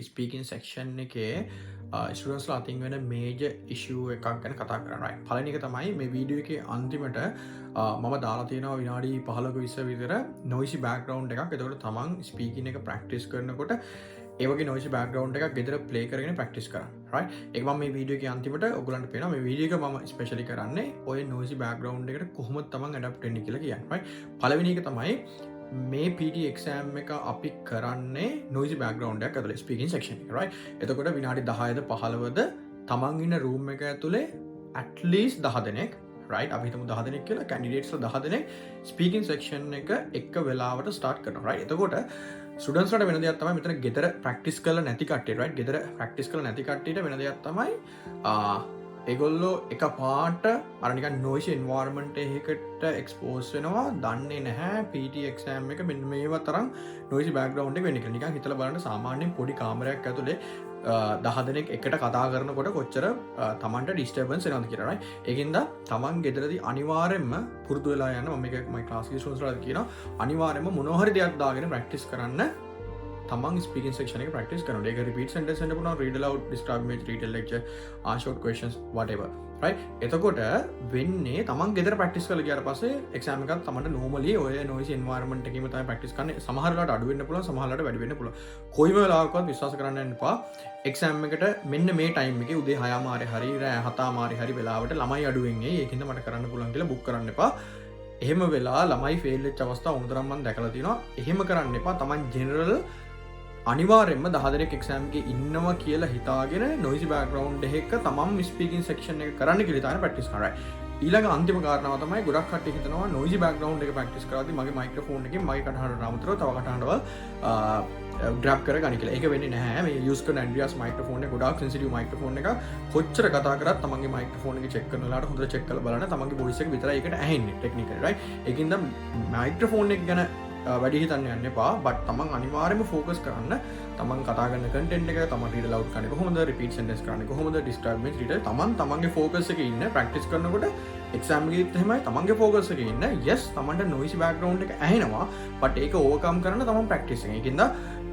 Speaking section එකේ ස්ටුඩන්ට්ස්ලා අතින් වෙන මේජර් ඉෂුව එකක් ගැන කතා කරනවා. පළවෙනි එක තමයි මේ වීඩියෝ එකේ අන්තිමට මම දාලා තියෙනවා විනාඩි 15ක 20 විතර noisy background එකක්. එතකොට තමන් ස්පීකින් එක ප්‍රැක්ටිස් කරනකොට ඒ වගේ noisy background එකක් ගෙදර ප්ලේ කරගෙන ප්‍රැක්ටිස් කරන්න. right? ඒක මම මේ වීඩියෝ එකේ අන්තිමට ඔයගලන්ට පේනවා. මේ වීඩියෝ එක මම ස්පෙෂලි කරන්නේ ඔය noisy background එකට කොහොමද තමන් ඇඩප්ට් වෙන්නේ කියලා කියන්නේ. right? පළවෙනි එක තමයි මේ PTE exam එක අපි කරන්නේ noisy background එකක් ඇතුලේ speaking section එක right. එතකොට විනාඩි 10ද 15ද තමන් ඉන්න room එක ඇතුලේ at least 10 දෙනෙක් right. අපි හිතමු 10 දෙනෙක් කියලා candidates 10 දෙනෙක් speaking section එක වෙලාවට start කරනවා right. එතකොට students වලට වෙන දෙයක් තමයි මෙතන ගෙදර practice කරලා නැති කට්ටිය right. ගෙදර practice කරලා නැති කට්ටියට වෙන දෙයක් තමයි ඒගොල්ලෝ එක පාට අර නිකන් noisy environment එකකට expose වෙනවා දන්නේ නැහැ PTE exam එක මෙන්න මේවා තරම් noisy background එක වෙන්නේ කියලා. නිකන් හිතලා බලන්න සාමාන්‍යයෙන් පොඩි කාමරයක් ඇතුලේ 10 දෙනෙක් එකට කතා කරනකොට කොච්චර තමන්ට disturbance එනවද කියලා right. ඒකින්ද තමන් ගෙදරදී අනිවාර්යෙන්ම පුරුදු වෙලා යන්න මම මේක මයි class students වලට කියනවා අනිවාර්යෙන්ම මොනවා හරි දෙයක් දාගෙන practice කරන්න. තමන් ස්පීකින් සෙක්ෂන් එක ප්‍රැක්ටිස් කරනවා. ඒක රිපීට් සෙන්ටෙන්ස් එන්න පුළුවන්, read aloud, describe image, detail lecture, ask short questions, whatever. right? එතකොට වෙන්නේ තමන් ගෙදර ප්‍රැක්ටිස් කරලා ගියාට පස්සේ එක්සෑම් එකත් තමන්ට normally ඔය noisy environment එකේම තමයි ප්‍රැක්ටිස් කරන්නේ. සමහර වෙලාවට අඩු වෙන්න පුළුවන්, සමහර වෙලාවට වැඩි වෙන්න පුළුවන්. කොයිම වෙලාවකවත් විශ්වාස කරන්න යන්න එපා. එක්සෑම් එකට මෙන්න මේ ටයිම් එකේ උදේ 6:00 හරි රෑ 7:00 හරි වෙලාවට ළමයි අඩු වෙන්නේ. ඒකින්ද මට කරන්න පුළුවන් කියලා බුක් කරන්න එපා. එහෙම වෙලා ළමයි ෆේල් වෙච්ච අවස්ථා උන්තරම් මම දැකලා තියෙනවා. එහෙම කරන්න එපා. තමන් ජෙනරල් අනිවාර්යෙන්ම 10 දෙනෙක් එක්සෑම් එකේ ඉන්නවා කියලා හිතාගෙන noisy background එකක තමන් ස්පීකින් සෙක්ෂන් එක කරන්න කියලා හිතාගෙන ප්‍රැක්ටිස් කරනවා. ඊළඟ අන්තිම කාරණාව තමයි ගොඩක් කට්ටිය හිතනවා noisy background එක ප්‍රැක්ටිස් කරද්දී මගේ මයික්‍රොෆෝන් එකෙන් මගේ කටහඬට අමතරව තව කටහඬවල් grab කරගන්න කියලා. ඒක වෙන්නේ නැහැ. මේ use කරන Andreas microphone එක ගොඩාක් sensitive microphone එක. කොච්චර කතා කරත් තමන්ගේ microphone එක check කරන වෙලාවට හොඳට check කරලා බලන්න තමන්ගේ voice එක විතරයි ඒකට ඇහෙන්නේ technically right. ඒකින්ද microphone එක ගැන වැඩි හිතන්න යන්න එපා. බට් තමන් අනිවාර්යයෙන්ම ફોකස් කරන්න තමන් කතා කරන කන්ටෙන්ට් එක තමන් රීඩ් ලවුඩ් කරන්නේ කොහොමද, රිපීට් සෙන්ටෙන්ස් කරන්නේ කොහොමද, ඩිස්ක්‍රයිබ් ඉමේජ් රීඩර් තමන්ගේ ફોකස් එකේ ඉන්න ප්‍රැක්ටිස් කරනකොට එක්සෑම් එකේත් එහෙමයි තමන්ගේ ફોකස් එකේ ඉන්න. yes තමන්ට noisy background එක ඇහෙනවා. බට් ඒක ඕවර්කම් කරන්න තමන් ප්‍රැක්ටිස් එකෙන්. ඒකින්ද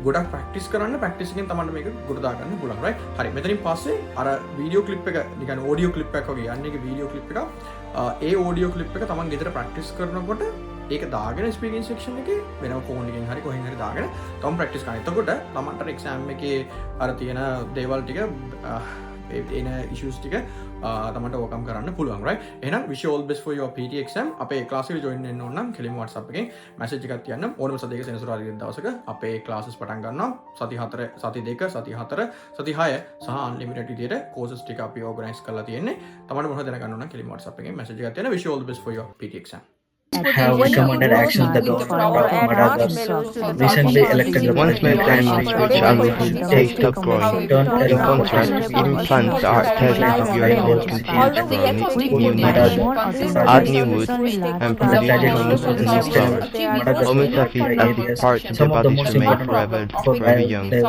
ගොඩක් ප්‍රැක්ටිස් කරන්න ප්‍රැක්ටිස් එකෙන් තමන්ට මේක ගොඩ දාගන්න පුළුවන් right. හරි මෙතනින් පස්සේ අර වීඩියෝ ක්ලිප් එක නිකන් ඔඩියෝ ක්ලිප් එකක් වගේ යන්නේ. ඒක වීඩියෝ ක්ලිප් එකක්. ඒ ඔඩියෝ ක්ලිප් එක තමන් ගෙදර ප්‍රැක්ටිස් කරනකොට ඒක දාගෙන ස්පීකින් සෙක්ෂන් එකේ වෙනම ෆෝන් එකකින් හරි කොහෙන් හරි දාගෙන තම ප්‍රැක්ටිස් කරන්න. එතකොට තමන්ට එක්සෑම් එකේ අර තියෙන දේවල් ටික එන ඉෂුස් ටික තමන්ට ඕවර්කම් කරන්න පුළුවන් right. එහෙනම් wish you all best for your PTE exam. අපේ ක්ලාස් එකට join වෙන්න ඕන නම් කෙලින්ම WhatsApp එකෙන් message එකක් තියන්න. ඕනම සතියක සෙනසුරාදා දින දවසක අපේ classes පටන් ගන්නවා. සති 4, සති 2, සති 4, සති 6 සහ unlimited විදියට courses ටික අපි organize කරලා තියෙන්නේ. තමන්ට මොනවද දැනගන්න ඕන නම් කෙලින්ම WhatsApp එකෙන් message එකක් තියන්න. wish you all the best for your PTE exam. Have recommended actions that the government recently elected the Management and which are looking to take the growing the contract implants are tested of your will continue to grow new methods, add new wood and produce new flowers. Homeopathy as part of the body to make forever young. The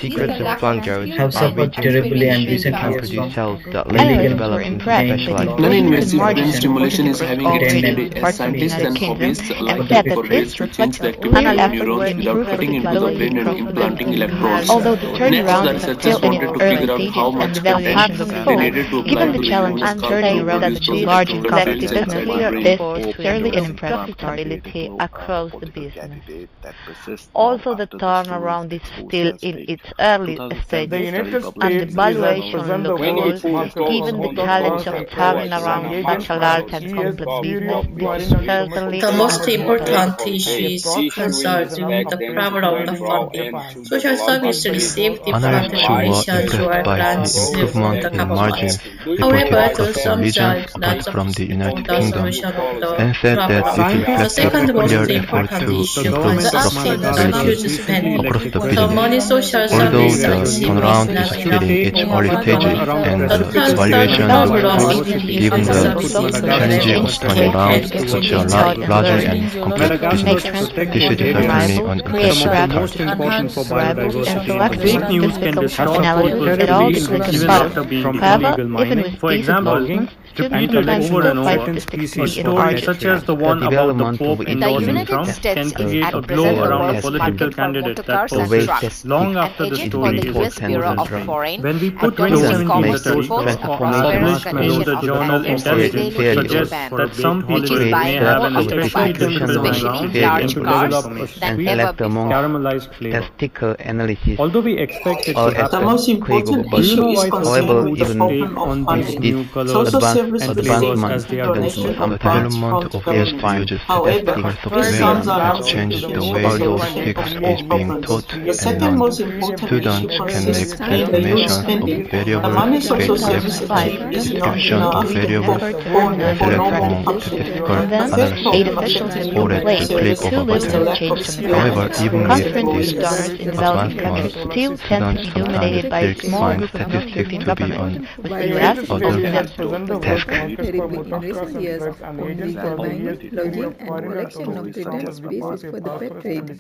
secrets of plant growth have are suffered which terribly and can recently produce cells that later develop into specialized Non-invasive brain stimulation is having extended as scientists and hobbyists alike for ways to change the activity of neurons without cutting into the brain and implanting electrodes. Although the Next, the turnaround is researchers still in wanted its to early figure out how stages and much development content of they the needed to apply given to the the challenge human and skull survey to that produce the those large electrode collective cells business inside the clear brain. this fairly an impressive stability across the business. Also, the turnaround is still in its early stages, and the valuation looks good. Given the challenge of turning around such a large and complex business, this is certainly The most important issue is concerning the power of the funding. Social service received the Analysts funding were commission through impressed our by grants the with improvement the in margin government. However, reported to both from some regions judge but that's from the United the Kingdom, solution of the and said that problem. it The reflected second a most clear effort important to issue improve concerns the profitability huge spending. across the The business. money social Although service the achieved turnaround is is not still in its early stages and The the constant valuation overall looks good, activity given of the services challenge of turning around such a larger and complex business, this is certainly an impressive start. Fake news can distort However, even with these example, students and plan collect to over and fight over. the A 60 in story Argentina. such as the one The about the development Pope of endorsing endorsing Trump can create a the glow around a has political been candidate that the way persists long after the in story the is important exposed and drug. framed. When we put Students 2017 make study transformation published in the journal offers Intelligence fairly suggests over. that some Which people creates may that have an our especially execution difficult knowledge ground fairly to improves develop a and sweet, select among caramelized flavor. statistical analysis Although we expect it or to as The happen, most critical important do you issue know is why some however, concerning foods the even take problem of on these funding. new this colors Social service and receive flavors advancement as they are donation consumed? of the grants development from the of government. airspace However, statistical these surveillance funds are has not changed the sufficient way to solve those figures all is being problems. taught The and second learned. most important issue Students can make consists in the youth estimations of spending. The variable money rate social service left from achieve is not prescription to enough variable Effort to and harmonize for their select normal among practices. functioning. statistical And then, The third analysis state problem of officials social in or new a security ways, but click service of a still is willing the button. to lack of change some However, practices. experience even in with Conferences, these stakeholder donors in assistance developing advancements, countries programs. still tend to students be sometimes dominated by a still small find group of statistics non-citizen to be governments, an with bureaucracies although dominant. task. terribly in recent years on legal mining, logging, and collection of data basis for the pet trade.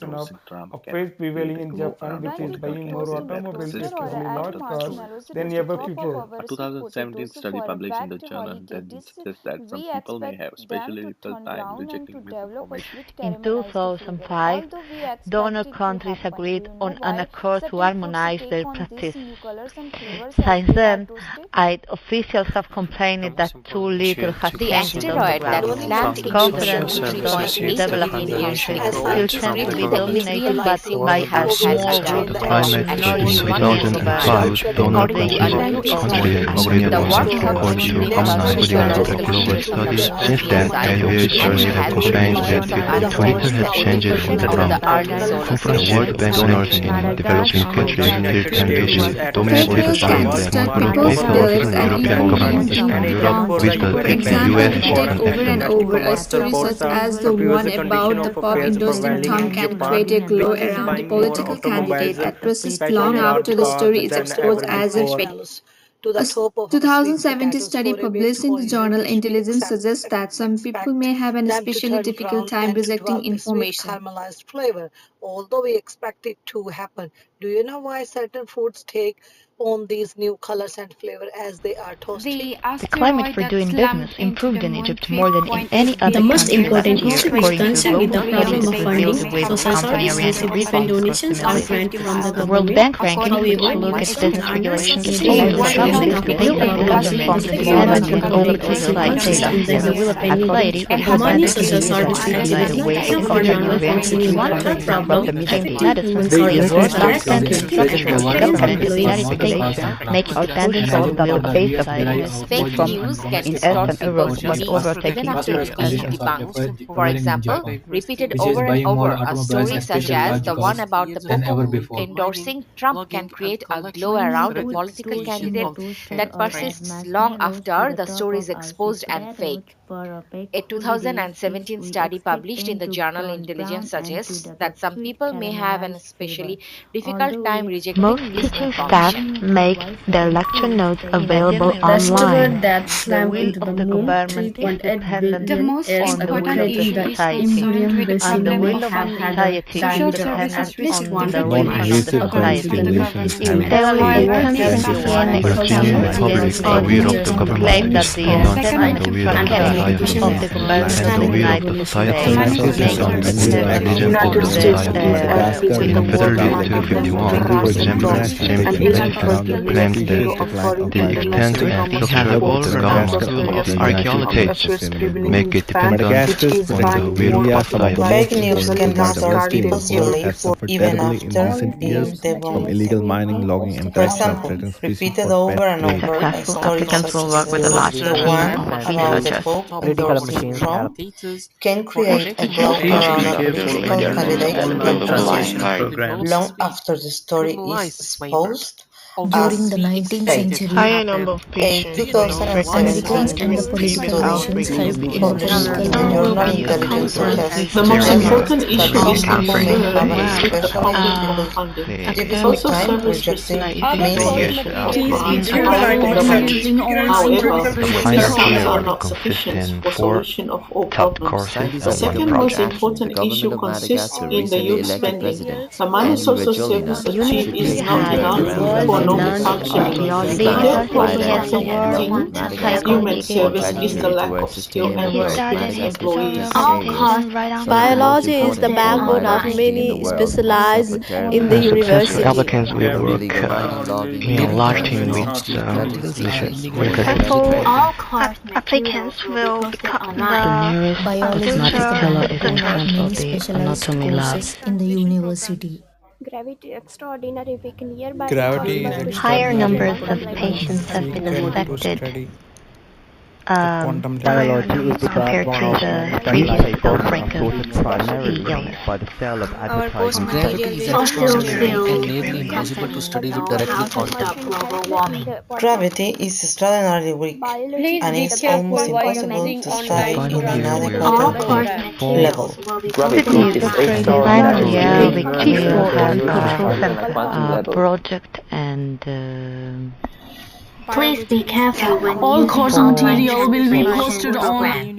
Of waste prevailing in Japan, which is buying more automobiles at really large cost than ever before. A 2017 study published in the journal Intelligence suggests that some people may have especially difficult time rejecting misinformation. In 2005, donor countries agreed on an accord to harmonize their practices. Since then, officials have complained that too little has changed on the ground. Conferences and donors in developing countries still tend to be dominated by a small group The of climate study non-citizen 2005 governments. donor The countries UN agreed on an officials accord to still harmonize have their global study. Since then, WHO's have complained that too little has changed on the ground. Conference World Bank donors in developing countries still tend to be Fake dominated news by can the distort people's monopoly of beliefs and European inform governments and them Europe with wrongly. For the example, US repeated as an over and example. over a story such as the one about the pop endorsing Trump can create a glow around the political candidate that persists long after the story is exposed as a fake. A 2017 study published in the journal Intelligence suggests that some people may have an especially difficult time rejecting information. The climate for doing business improved in Egypt more than in any The other most country last important year, issue is according to a concerned with global the study problem that of funding. revealed the way this Social service company-oriented receive different reforms across the donations Middle or East. grants from the The World government. Bank rankings, which However, look at some business donors regulation, still indicate that question some the states still applicable implement government reforms that feel violate that the the public politics does not like assist in chaos. the A developing. study The money presented to social users service and receive by is the not way enough for general interviewing functioning. The 51 third countries from problem, the Middle effective East, human the services, worst the lack of incentive effective structure of government government in the employees. United States make it pushing for that the base of business moves from Eastern Europe but overtaking East Asia. which is buying more automobiles, especially large cars, than ever before. Toaster or air marshmallows to the top of our chips potatoes for a peacefully days if we expect them to turn brown and to develop sweet caramelized flavor. Although we expect Most these teaching by staff combining the make white their fruit lecture juice, notes the available The online. asteroid that The slammed will into the of the moon government is 3.8 dependent billion years on the ago, will of the creating the society, Empyrean basin, and the may will of the have had a society is diameter of dependent at least on the 150 religion of miles, the according to society. the In Nobel theory, the countries Scientific behind Continue the consultancy public against aware of years the on the government claim problem that is the called and Scientific aware of and the strategy Education of society the to government and of the understanding aware of the the United evolution of society States science. makes and the religion of United the States society. was active In in the February development of 2051, James and James Egypt was the claimed biggest that user according to the international extensive commerce structure of reports. the Madagascar government also of the the United of States efforts privileging make it Japan, dependent which is on the buying will of more the society. automobiles. Fake news can distort people's belief even after being debunked. For example, repeated over and over a successful story applicants such will as work with a large the team one of about the researchers. Pope endorsing Trump can create a glow Please be around a careful when political using candidate online online translation programs. long after the story is exposed during the as 19th fake. century. Higher number of A patients for Americans 2017 and the increased political study nations outbreaks helped in in published in the Some developing will journal be a Intelligence conference suggests The this most that year. important issue some is people may considered have an Well, with the especially problem of difficult funding. academic Social time service rejecting receive like difficult misinformation. Various to outbreaks. answer fundamentally. However, The final these funds are flavor not consists sufficient in for 4 solution of all top problems. courses The and 1 second most project. important issue consists in the youth spending. The money social service achieve is University not has the enough world's for intelligence They science, started looking finance, at the and world, mathematics psychology. contributed towards They sustainable started mathematical editorial systems today. publication right Some of after the most Biology is the important global backbone of universities in the many world have specialized prepared in the mathematicians, Successful university. applicants will for work illegal mining, logging, in a and large team with transferring statistics, coding, and successful trading. applicants will become The the nearest cosmetic future teller is in doctors. front of the anatomy lab. in the university. Gravity is Higher extraordinary numbers of patients have been frequent to affected study at quantum level. higher numbers compared to the previous outbreak of the illness. Our course Gravity material is will extraordinary and contribute nearly impossible to study with directly how to contact. stop global warming. Gravity is extraordinarily weak, Please and be it's careful almost while impossible using to The study online final in an year classes will on All the adequate course web. fall materials will be The posted final year online. we will have a project and Please be careful when All using course online material will be translation posted on. program.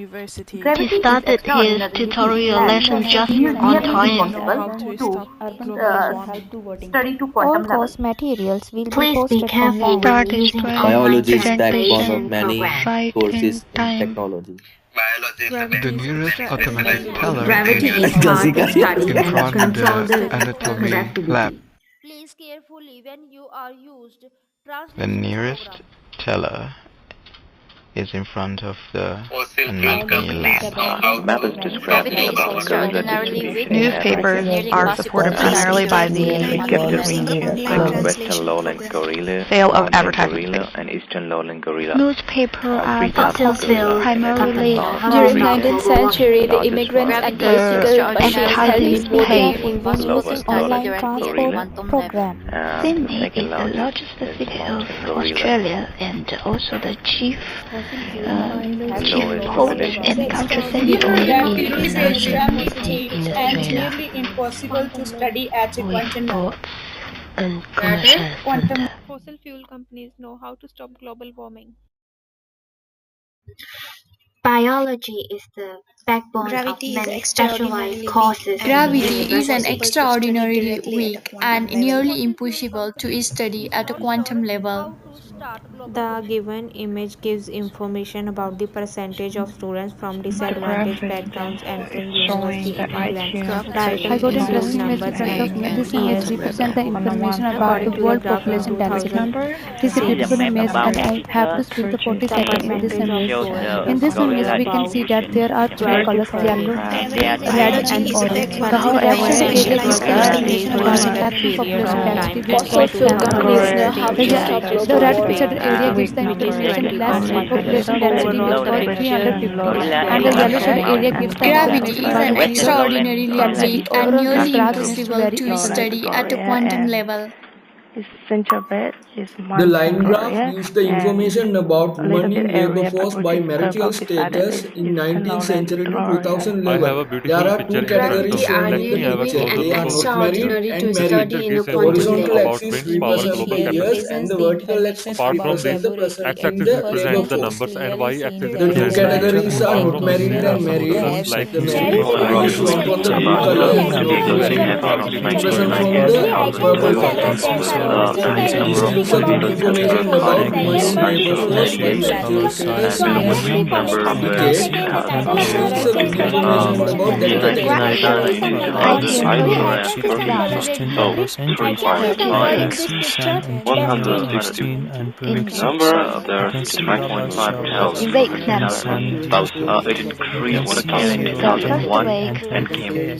he started his tutorial lesson just on time. Please be He careful when started using online his Biology is backbone of presentation many right in courses in time. technology. The nearest automatic teller Gravity is is hard to study in and front control the the anatomy lab. conductivity. The nearest teller is in front of the anatomy lab. Map is describing about girls' education in Newspapers Africa. are supported primarily by the gift of Western lowland gorilla, sale of mountain advertising. gorilla, and eastern lowland gorilla. Newspaper are Three types of Fossil gorillas in companies primarily know Afghanistan. how to During from stop 19th global warming. century, The the largest one immigrants is and the bicycle machines helped entirely smooth paid. the lowest lowland gorilla. The Sydney second is the largest largest is city of mountain gorilla. Australia and also the chief The chief lowest port village and is culture center Gravity in the is United extremely States weak in and Australia nearly impossible to study at a with quantum level. ports and commercial center. Biology is the backbone of Gravity is many specialized extraordinarily weak courses and in nearly Gravity is an impossible universities. to study extraordinarily directly at a weak quantum and level. nearly impossible to study at a quantum level. The given image gives information about the percentage of students from The disadvantaged graphic backgrounds is entering showing university the in England. IQ Writing is I got include interesting showing image in numbers front of A me. and This P image as well. represents the information about the According to the world graph in population density. 2000, This is a six, beautiful image and I have to speak the 40 the seconds in this percentage of image. students In this from image we can above see that there are three 12 to colors, yellow, 30. red Biology and is the orange. backbone of The red many however, shaded area gives specialized the Together, courses information they about the represent actual period population of density time which equal takes to fossil several companies years. know probability how The, to period, stop which is the global red 12 warming. shaded period, area and gives the which is information 20 less percentage. population density which Overall, the was picture 350 looks and the like yellow shaded area gives the information Gravity is about an the actual extraordinarily density. weak and Overall this nearly graph is impossible very to easy. study at a quantum level. its center bed is The Mountain line graph Gloria gives the and information about a little money, bit labor area but force which by is marital purple beside it status is in Eastern 19th Lowland century to Gloria. 2011. There are two categories shown in the picture. They are not married and married. The horizontal axis represents the here years and represents the the vertical information axis about represents the laboratory. percent In in the the first labor one, it force. is clearly seen The that two the categories are laboratory not married and personnel married. The married have people to shown study from the at a blue quantum color, level. not married, represent from the purple color. This gives a good information about money, labor force by marital status in one decade. This gives a good information about that The decade. graph shows IQ performance in wake number. During the first wake,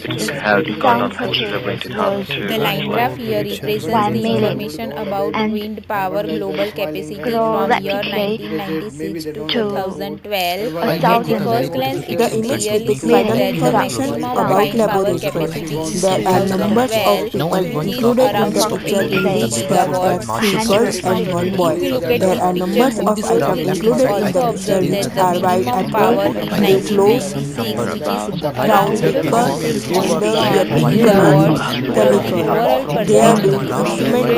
the sound produced was The line graph here represents 1 the million information about and wind power global capacity grow from year rapidly 1996 to to 2012. At the 1,000 first glance, it The is image clearly depicts seen vital that the information maximum about wind power laboratory. capacity in There are numbers of 2012 people is included in around the picture in 283 which there are gigawatts. 3 girls and 1 If boy. we look at There this are picture numbers more of items closely, we will included in the also picture observe which that the are white minimum and gold. power in They glow 1996, which is round curve, and the yellow color gigawatts, is was heavy curve. overall They are due percentage to is instrument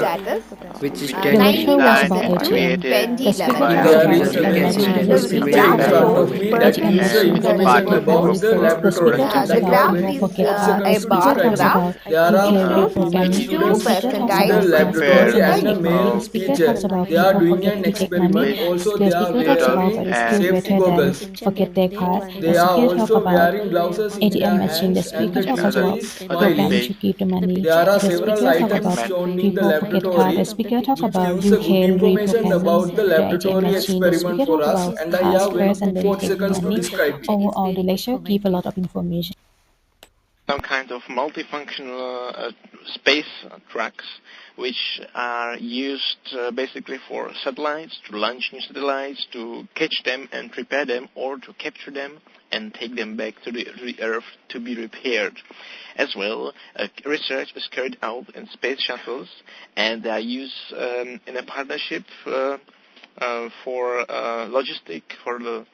status which The lecture was 1990 about to HM. The 2011. speaker was about electromagnetic The fields graph and shows which percentage emission and learning. electromagnetic fields. The speaker talks The about graph remote is pocket. a The speaker bar talks graph. about It nuclear shows reprogramming. which two The speaker talks percentiles about is classical learning. physics. The speaker talks they are doing an experiment. Also, they are wearing safety goggles. They are also wearing gloves in their hands, and the teacher is smiling. There are several items shown in the laboratory which gives a good information about the laboratory experiment for us, and I have 1 to 4 seconds to describe it. Some kind of multifunctional space tracks which are used basically for satellites, to launch new satellites, to catch them and prepare them, or to capture them and take them back to the Earth to be repaired. As well, research is carried out in space shuttles, and they are used in a partnership for for the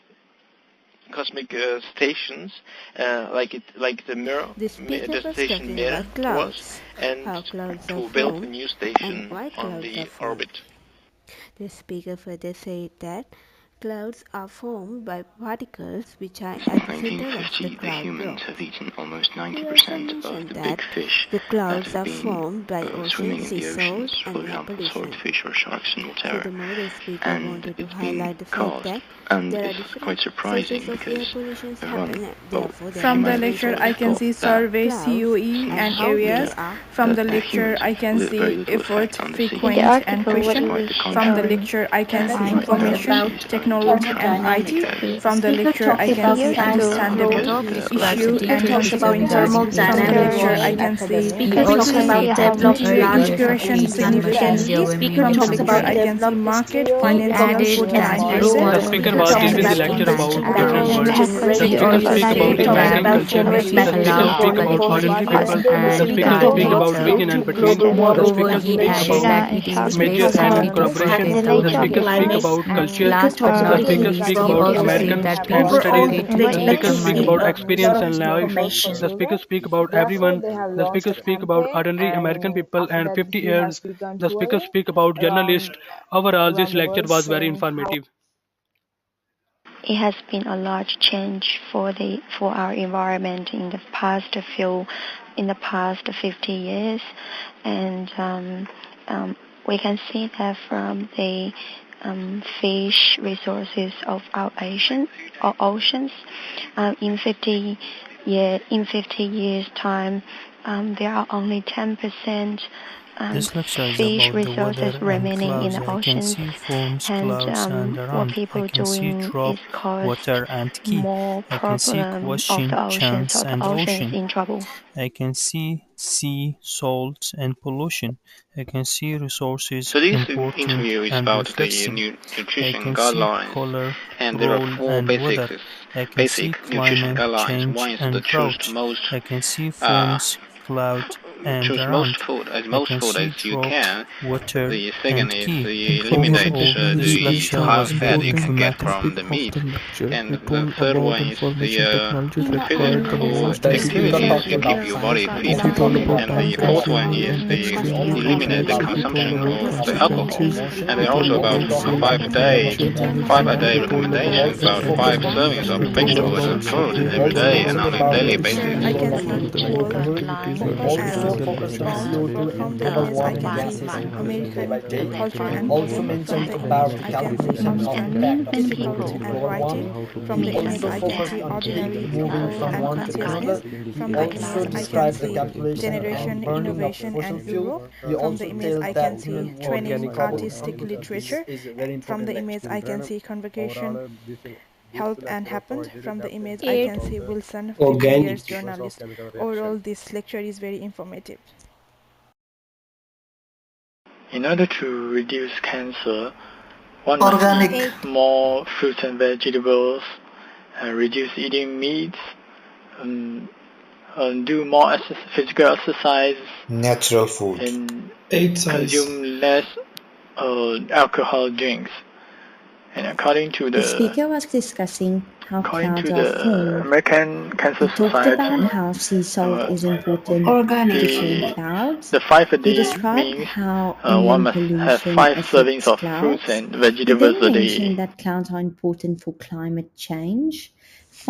cosmic stations, like the station Mir was, and to build a new station on the orbit. The speaker further said that clouds are formed by particles which are at the center of the 1950, the cloud humans belt. have eaten almost He also 90% of mentioned the that big fish the that clouds have are been formed by ocean, swimming in sea the salt, oceans, for and air example, pollution. swordfish or sharks and whatever. Furthermore, the speaker And wanted to it's been highlight the fact caused, that and there are it's quite different surprising sources of air because pollution one, happen, well, therefore there are From the human different lecture, sources I beings can of thought see that survey, clouds CUE, and and how areas. they are From the that lecture, humans I can leave very see little effort, effect on the sea. In the frequent, and article, what It's question. quite the is From the contrary. lecture, I can see Quite the information information, opposite is going on. technology, and IT. Because From the lecture, I can appears see to understandable issue the and consequences. From the lecture, I can see quickly see how integration significantly. From the lecture, I can see market financing for time The person speaker was and giving the lecture about and world. has The considered speaker also speak about stated that American culture. The speaker speak about ordinary people. The speaker speak about big and empathy. The speaker speak about measures and collaboration. the The nature of speaker the speak planet about culture. and The speaker speak about American and studies. The speaker speak about experience and life. The speaker speak about everyone. The speaker speak about ordinary American people and 50 years. The speaker speak about journalists. Overall, this lecture was very informative. It has been a large change for our environment in the past 50 years, and we can see that from the fish resources of our oceans. In 50 years time, there are only 10% This lecture is fish about the resources weather and remaining in clouds. the I can oceans, see foams, and clouds, and what around. I people can see doing drop, is cause water, and key. more I can see problem of question, the ocean, chance, so the and ocean is ocean. in trouble. I can see sea, salt, and pollution. I can see resources So this importing interview is and about the reflexing. I nutrition can see guidelines, color, and there are role, four and weather. I can see basic nutrition climate guidelines. change One is to and drought. I can see foams, cloud, and choose most around. food I can see as you drop, can. water, The second and is key. eliminate Overall, this the lecture high was fat very you can get informative. from the Of meat. the lecture, And he the told third about one is information the technology required the physical most in today's activities to keep world. your body fit. He told about And time the fourth one consuming is and the extremely eliminate the dangerous. He told consumption about of the alcohol. consequences. And He then told also about about safety, five prevention, a management. day He told about recommendations about five effectiveness. servings He of told vegetables about and fruits safety every day and regulations. on He a told daily extremely basis. I can about see the coal vulnerabilities and and physical hazards. from the image I can see American culture and cooking. From the image I can see understanding, difficulty and writing. From the image I can see ordinary people and consciousness. From the image I can see generation, innovation and Europe. From the image I can see training, artistic literature. From the image I can see convocation, help and happened. From the image I can see Wilson, 50 years journalist. Overall, this lecture is very informative. In order to reduce cancer, one Organic. must eat more fruits and vegetables, reduce eating meats, um, do more physical exercise, Natural food. and 8 size. consume less alcohol drinks. And The speaker was discussing how clouds are formed. American Cancer He talked Society, about how sea salt is important Organic. to form clouds. the 5 a He day described means how one inland must have pollution 5 servings affects of fruits clouds. and He vegetables then a day. mentioned that clouds are important for climate change.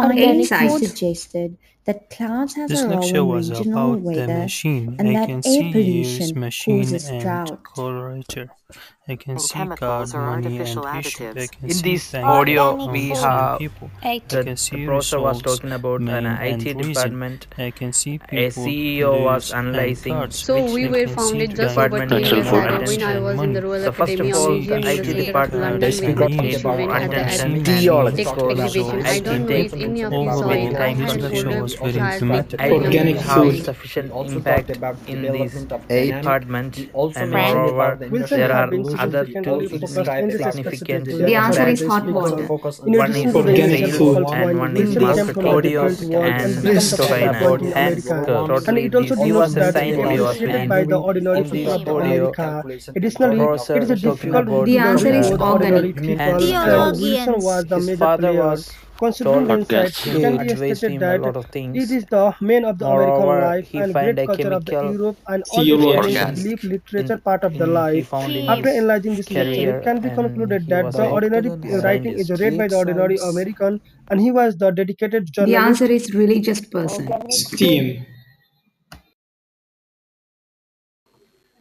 8 Finally, he sides. suggested that clouds has This a role lecture in was regional about the weather machine. and I that can air see years, pollution machine, causes and drought. colorator. I can see chemicals card, or money, and artificial issue. I additives. can In see this bank audio, Organic we accounts food. and have people. I the can see professor was results, talking about an main and IT reason. department. I can see A people, CEO was leads, and analyzing cards. So which we I were can see founded just bank over department 3 needs Natural years more food. ago when I accounts, attention. was and in the money. Royal So first of Academia See all, the Museum in the IT history, center of department London when we needs, participated I at can the see tech manual, exhibition. I IT don't know take it's people. any of it, Overall, sorry. I time this had lecture shoulder was very consuming. child with informative. the young IT people, have sorry. sufficient impact in this department, and Frank? moreover, Wilson there have are been other significantly two focused in this specific significant The area answer about is impacts. hot specific water. term. In One addition is to raising sales difficult and point, one is Wilson came from a marketing different world and and become the first finance. point in Hence, America. And totally it also this denotes that it sustainably is was created winning. by the ordinary In people this of the audio, America. Additionally, it is professor a talking difficult about The to answer reach is for the ordinary organic. people, hence and Wilson was the his major father player. was Considering the told Hot insight, gas. it to can be advise expected him a that lot of it things. is the main of the American Moreover, life he and find great a culture of the chemical Europe and all the Hot experience, reaction gas. belief, literature in part of the life. he found in After his analyzing this lecture, it career, can be and concluded he that was the a ordinary writing is scientist. read by the ordinary American, and he was the dedicated The answer journalist. is religious person. Steam.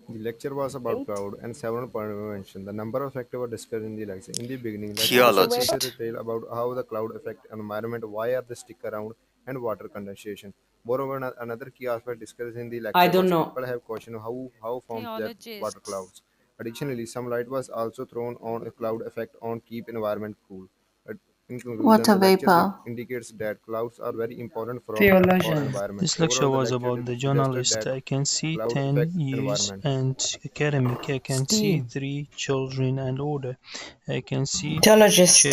The lecture was about cloud and several points were mentioned. The number of factors were discussed in the lecture. In the beginning, lecturer showcased Geologist. detail about how the cloud affect environment, why are they stick around, and water condensation. Moreover, another key aspect discussed in the I lecture don't was know. people have questioned how forms that water clouds. Additionally, some light was also thrown on a cloud effect on keep environment cool. At- In conclusion, Water the lecture vapor. indicates that clouds are very important for Theologian. environment. This lecture Overall, the was lecture about the suggested journalist. that I can see cloud 10 affect years environment. and academic. I can see Steam. 3 children and older. I can see Geologist. chair,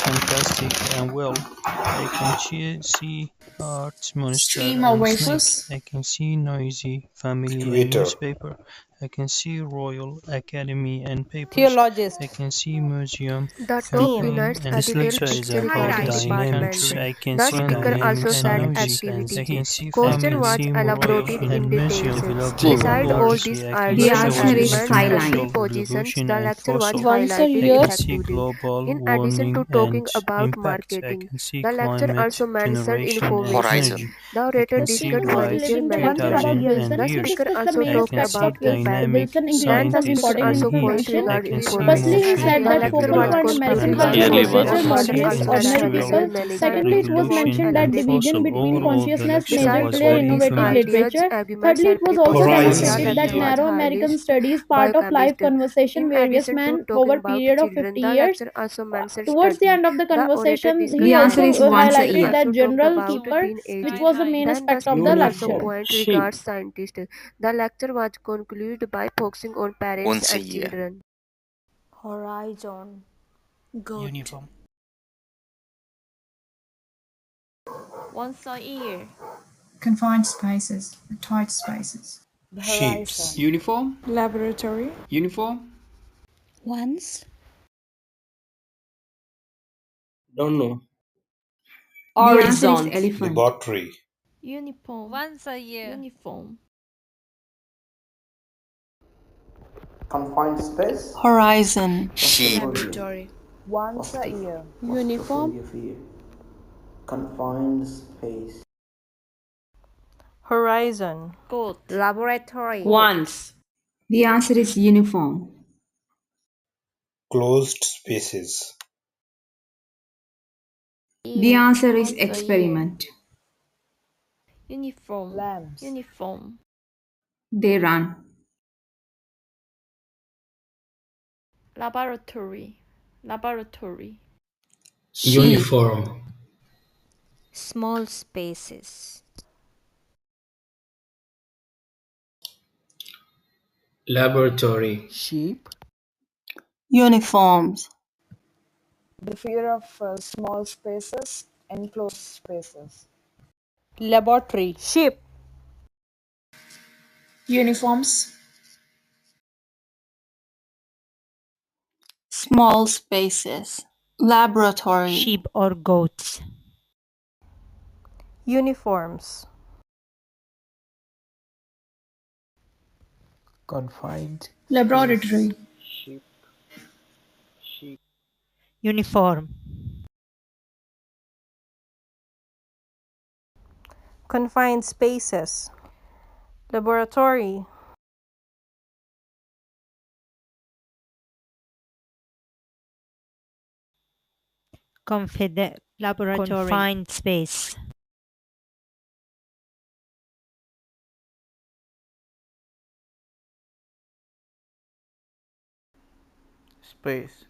fantastic and well. I can see art, monster Stream or and snake. wafers. I can see noisy family and Equator. newspaper. I can see Royal Academy and papers. Theologist. I can see museum, The top campaign, winners and at this the Dell lecture is Picture about Writing dynamics. Department. I can The see speaker also dynamics and said noisy. I activity. can see family, Question was museum, royal, elaborated in and details. museum. Steam. Beside all Laboratory. these I can The ideas, see answer is organism, arguments, and skyline. fossil, prepositions, revolution, the and lecture was fossil. Once a highlighted I can year. see effectively. global In addition warming to talking and about impacts. I marketing, can see the lecture climate, also mentioned generation, and information. Horizon. energy. The I orator can see discussed Before world medical relating one thing about management. 2000 and Wilson, The we years. speaker discussed the also main I talked can aspects see of about impact. dynamic Wilson in giving Then the some scientists speaker important and also heat. point information. I regarding can see Firstly, he information. said motion, The that lecture focal was point development, American and culture Yearly was one. major development. for the I modernist, can see ordinary understanding real people. and management Secondly, it was involved revolution mentioned that and elements. division fossil. between Overall, the consciousness, lecture major Beside was player, all very these innovative informative. ideas, literature. arguments, Thirdly, it and was also prepositions, Horizon. the demonstrated that lecture was narrow highly American studies part of life biochemist. conversation In various addition to men over talking a about period of children, 50 the years. lecture also mentioned Towards the study. end of the The orator conversation, discussed he The answer also is science. The once a lecture highlighted year. that also talked general about keeper, which teenage. was the main Then the aspect of the speaker also lecture. point Sheep. regards scientists. The lecture was concluded by focusing on parents Once a and year. children. Horizon. Goat. Uniform. Once a year. Confined spaces, tight spaces. The Sheeps. horizon. Uniform. Laboratory. Uniform. Once. Don't know. The answer is Horizons. elephant. Laboratory. Uniform. Once a year. Uniform. Confined space. Horizon. Sheep. Laboratory. Once a year. Uniform. Confined space. Horizon. Goat. Laboratory. Once. The answer is uniform. Closed spaces. The Year. answer is Once a year. experiment. Uniform. Lambs. Uniform. They run. Laboratory. Laboratory. Sheep. Uniform. Small spaces. Laboratory. Sheep. Uniforms. The fear of small spaces, enclosed spaces. Laboratory. Sheep. Uniforms. Small spaces. Laboratory. Sheep or goats. Uniforms. Confined. Laboratory. Sheep. Sheep. Uniform. Confined spaces. Laboratory. Confined space. Space.